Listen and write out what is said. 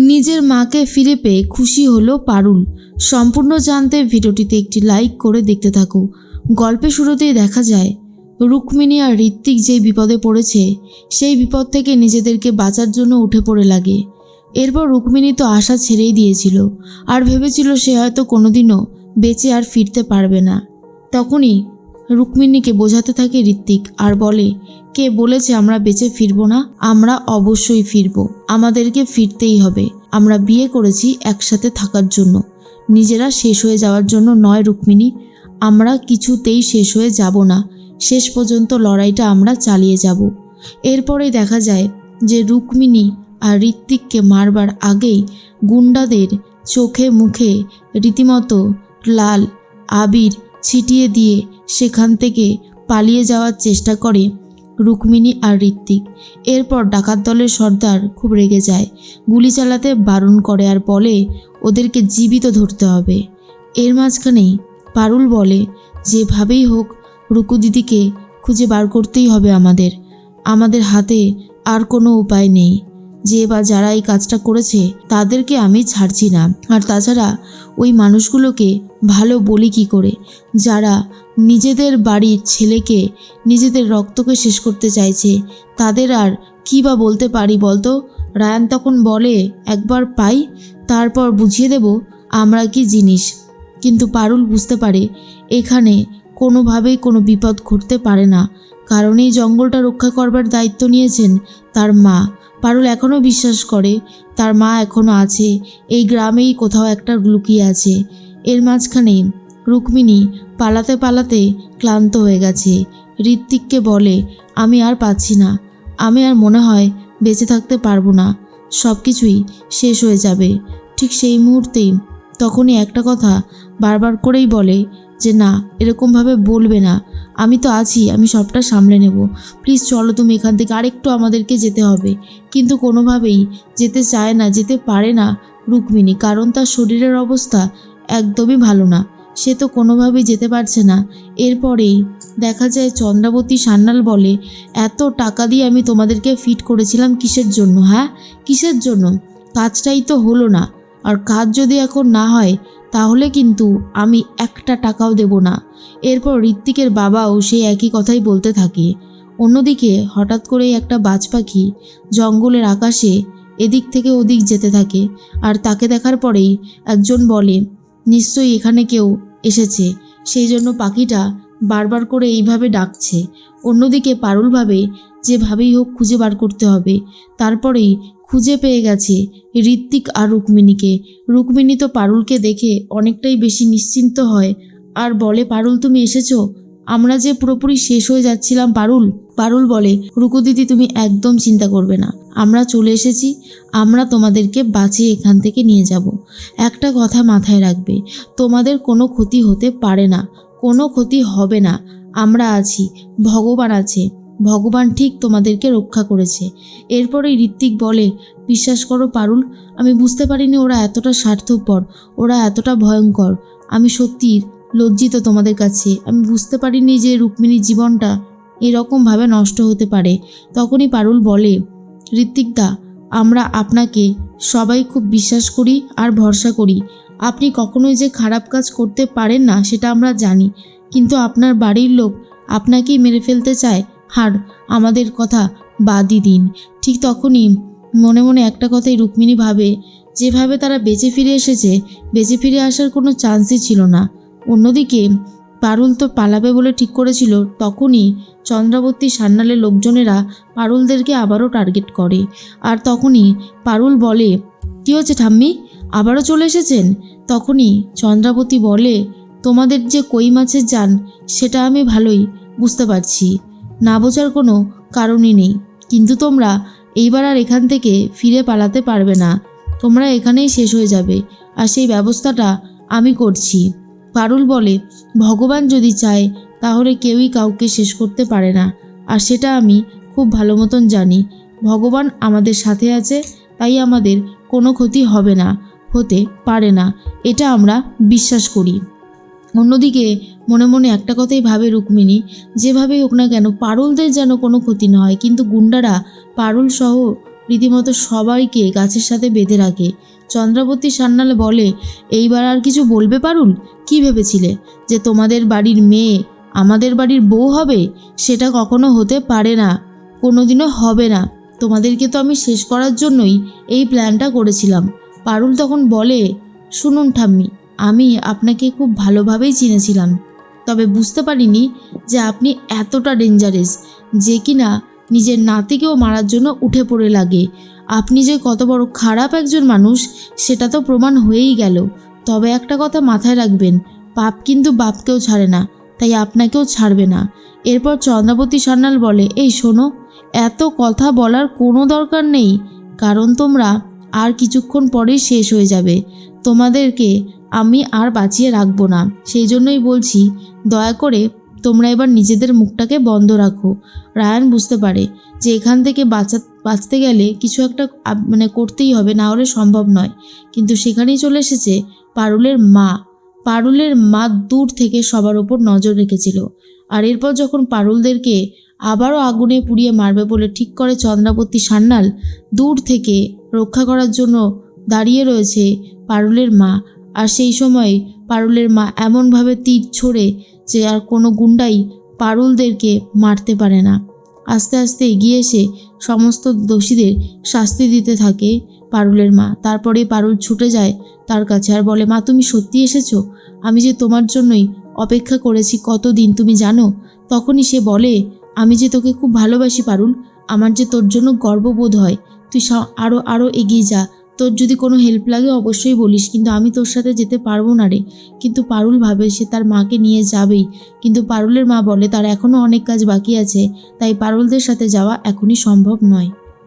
নিজের মাকে ফিরে পেয়ে খুশি হলো পারুল। সম্পূর্ণ জানতে ভিডিওটিতে একটি লাইক করে দেখতে থাকো। গল্পের শুরুতেই দেখা যায় রুক্মিণী আর ঋত্বিক যে বিপদে পড়েছে সেই বিপদ থেকে নিজেদেরকে বাঁচার জন্য উঠে পড়ে লাগে। এরপর রুক্মিণী তো আশা ছেড়েই দিয়েছিল আর ভেবেছিল সে হয়তো কোনোদিনও বেঁচে আর ফিরতে পারবে না। তখনই রুক্মিণীকে বোঝাতে থাকে ঋত্বিক আর বলে, কে বলেছে আমরা বেঁচে ফিরবো না? আমরা অবশ্যই ফিরবো, আমাদেরকে ফিরতেই হবে। আমরা বিয়ে করেছি একসাথে থাকার জন্য, নিজেরা শেষ হয়ে যাওয়ার জন্য নয় রুক্মিণী। আমরা কিছুতেই শেষ হয়ে যাব না, শেষ পর্যন্ত লড়াইটা আমরা চালিয়ে যাব। এরপরেই দেখা যায় যে রুক্মিণী আর ঋত্বিককে মারবার আগেই গুন্ডাদের চোখে মুখে রীতিমতো লাল আবির ছিটিয়ে দিয়ে সেখান থেকে পালিয়ে যাওয়ার চেষ্টা করে রুক্মিণী আর ঋত্বিক। এরপর ডাকাত দলের সর্দার খুব রেগে যায়, গুলি চালাতে বারণ করে আর বলে ওদেরকে জীবিত ধরতে হবে। এর মাঝখানেই পারুল বলে, যেভাবেই হোক রুকু দিদিকে খুঁজে বার করতেই হবে আমাদের হাতে আর কোনো উপায় নেই। যে বা যারা এই কাজটা করেছে তাদেরকে আমি ছাড়ছি না। আর তাছাড়া ওই মানুষগুলোকে ভালো বলি কি করে, যারা নিজেদের বাড়ির ছেলেকে নিজেদের রক্তকে শেষ করতে চাইছে তাদের আর কী বা বলতে পারি বলতো? রায়ান তখন বলে, একবার পাই তারপর বুঝিয়ে দেব আমরা কি জিনিস। কিন্তু পারুল বুঝতে পারে এখানে কোনোভাবেই কোনো বিপদ ঘটতে পারে না, কারণ এই জঙ্গলটা রক্ষা করবার দায়িত্ব নিয়েছেন তার মা। পারুল এখনও বিশ্বাস করে তার মা এখনও আছে, এই গ্রামেই কোথাও একটা লুকিয়ে আছে। এর মাঝখানে রুক্মিণী পালাতে পালাতে ক্লান্ত হয়ে গেছে। ঋত্বিককে বলে, আমি আর পাচ্ছি না, আমি আর মনে হয় বেঁচে থাকতে পারবো না, সব কিছুই শেষ হয়ে যাবে। ঠিক সেই মুহূর্তেই তখনই একটা কথা বারবার করেই বলে যে না, এরকমভাবে বলবে না, আমি তো আছি, আমি সবটা সামলে নেব, প্লিজ চলো তুমি এখান থেকে, আরেকটু আমাদেরকে যেতে হবে। কিন্তু কোনোভাবেই যেতে চায় না, যেতে পারে না রুক্মিণী, কারণ তার শরীরের অবস্থা একদমই ভালো না, সে তো কোনোভাবেই যেতে পারছে না। এরপরেই দেখা যায় চন্দ্রাবতী সান্যাল বলে, এত টাকা দিয়ে আমি তোমাদেরকে ফিট করেছিলাম কিসের জন্য? হ্যাঁ, কিসের জন্য? কাজটাই তো হলো না, আর কাজ যদি এখন না হয় তাহলে কিন্তু আমি একটা টাকাও দেব না। এরপর ঋত্বিকের বাবাও সেই একই কথাই বলতে থাকে। অন্যদিকে হঠাৎ করেই একটা বাজ পাখি জঙ্গলের আকাশে এদিক থেকে ওদিক যেতে থাকে, আর তাকে দেখার পরেই একজন বলে, নিশ্চয়ই এখানে কেউ এসেছে, সেই জন্য পাখিটা বারবার করে এইভাবে ডাকছে। অন্যদিকে পারুল ভাবে যেভাবেই হোক খুঁজে বার করতে হবে। তারপরেই খুঁজে পেয়ে গেছে ঋত্বিক আর রুক্মিণীকে। রুক্মিণী তো পারুলকে দেখে অনেকটাই বেশি নিশ্চিন্ত হয় আর বলে, পারুল তুমি এসেছো, আমরা যে পুরোপুরি শেষ হয়ে যাচ্ছিলাম পারুল। পারুল বলে, রুকু দিদি তুমি একদম চিন্তা করবে না, আমরা চলে এসেছি, আমরা তোমাদেরকে বাঁচিয়ে এখান থেকে নিয়ে যাব। একটা কথা মাথায় রাখবে, তোমাদের কোনো ক্ষতি হতে পারে না, কোনো ক্ষতি হবে না, আমরা আছি, ভগবান আছে, ভগবান ঠিক তোমাদেরকে রক্ষা করেছে। এরপরেই ঋত্বিক বলে, বিশ্বাস করো পারুল, আমি বুঝতে পারিনি ওরা এতটা স্বার্থপর, ওরা এতটা ভয়ঙ্কর। আমি সত্যি লজ্জিত তোমাদের কাছে, আমি বুঝতে পারিনি যে রুক্মিণীর জীবনটা এরকমভাবে নষ্ট হতে পারে। তখনই পারুল বলে, ঋত্বিকদা, আমরা আপনাকে সবাই খুব বিশ্বাস করি আর ভরসা করি, আপনি কখনোই যে খারাপ কাজ করতে পারেন না সেটা আমরা জানি, কিন্তু আপনার বাড়ির লোক আপনাকেই মেরে ফেলতে চায়, আর আমাদের কথা বাদই দিন। ঠিক তখনই মনে মনে একটা কথাই রুক্মিণী ভাবে, যেভাবে তারা বেঁচে ফিরে এসেছে, বেঁচে ফিরে আসার কোনো চান্সই ছিল না। অন্যদিকে পারুল তো পালাবে বলে ঠিক করেছিল, তখনই চন্দ্রাবতী সান্যালের লোকজনেরা পারুলদেরকে আবারও টার্গেট করে। আর তখনই পারুল বলে, কী হচ্ছে ঠাম্মি, আবারও চলে এসেছেন? তখনই চন্দ্রাবতী বলে, তোমাদের যে কই মাছের জান সেটা আমি ভালোই বুঝতে পারছি, না বোঝার কোনো কারণই নেই, কিন্তু তোমরা এইবার আর এখান থেকে ফিরে পালাতে পারবে না, তোমরা এখানেই শেষ হয়ে যাবে, আর সেই ব্যবস্থাটা আমি করছি। পারুল বলে, ভগবান যদি চায় তাহলে কেউই কাউকে শেষ করতে পারে না, আর সেটা আমি খুব ভালো মতন জানি, ভগবান আমাদের সাথে আছে, তাই আমাদের কোনো ক্ষতি হবে না, হতে পারে না, এটা আমরা বিশ্বাস করি। অন্যদিকে মনে মনে একটা কথাই ভাবে রুক্মিণী, যেভাবেই হোক না কেন পারুলদের যেন কোনো ক্ষতি না হয়, কিন্তু গুন্ডারা পারুল সহ রীতিমতো সবাইকে গাছের সাথে বেঁধে রাখে। চন্দ্রাবতী সান্যাল বলে, এইবার আর কিছু বলবে পারুল? কি ভেবেছিলে যে তোমাদের বাড়ির মেয়ে আমাদের বাড়ির বউ হবে? সেটা কখনো হতে পারে না, কোনোদিনও হবে না। তোমাদেরকে তো আমি শেষ করার জন্যই এই প্ল্যানটা করেছিলাম। পারুল তখন বলে, শুনুন ঠাম্মি, আমি আপনাকে খুব ভালোভাবেই চিনেছিলাম, তবে বুঝতে পারিনি যে আপনি এতটা ডেঞ্জারাস যে কিনা নিজের নাতিকেও মারার জন্য উঠে পড়ে লাগে। আপনি যে কত বড় খারাপ একজন মানুষ সেটা তো প্রমাণ হয়েই গেল। তবে একটা কথা মাথায় রাখবেন, পাপ কিন্তু বাপকেও ছাড়ে না, তাই আপনাকেও ছাড়বে না। এরপর চন্দ্রাবতী সান্যাল বলে, এই শোনো, এত কথা বলার কোনো দরকার নেই, কারণ তোমরা আর কিছুক্ষণ পরেই শেষ হয়ে যাবে। তোমাদেরকে আমি আর বাঁচিয়ে রাখবো না, সেই জন্যই বলছি, দয়া করে তোমরা এবার নিজেদের মুখটাকে বন্ধ রাখো। রায়ান বুঝতে পারে যে এখান থেকে বাঁচতে গেলে কিছু একটা করতেই হবে, না হলে সম্ভব নয়। কিন্তু সেখানেই চলে এসেছে পারুলের মা। পারুলের মা দূর থেকে সবার ওপর নজর রেখেছিল। আর এরপর যখন পারুলদেরকে আবারও আগুনে পুড়িয়ে মারবে বলে ঠিক করে চন্দ্রাবতী সান্যাল দূর থেকে রক্ষা করার জন্য দাঁড়িয়ে রয়েছে পারুলের মা। আর সেই সময় পারুলের মা এমনভাবে তীর ছোড়ে যে আর কোনো গুন্ডাই পারুলদেরকে মারতে পারে না। আস্তে আস্তে এগিয়ে এসে সমস্ত দোষীদের শাস্তি দিতে থাকে পারুলের মা। তারপরে পারুল ছুটে যায় তার কাছে আর বলে, মা তুমি সত্যি এসেছো? আমি যে তোমার জন্যই অপেক্ষা করেছি কতদিন তুমি জানো? তখনই সে বলে, আমি যে তোকে খুব ভালোবাসি পারুল, আমার যে তোর জন্য গর্ববোধ হয়। তুই আরও এগিয়ে যা, তোর যদি কোনো হেল্প লাগে অবশ্যই বলিস, কিন্তু আমি তোর সাথে যেতে পারবো না রে। কিন্তু পারুল ভাবে সে তার মাকে নিয়ে যাবেই, কিন্তু পারুলের মা বলে তার এখনও অনেক কাজ বাকি আছে, তাই পারুলদের সাথে যাওয়া এখনই সম্ভব নয়।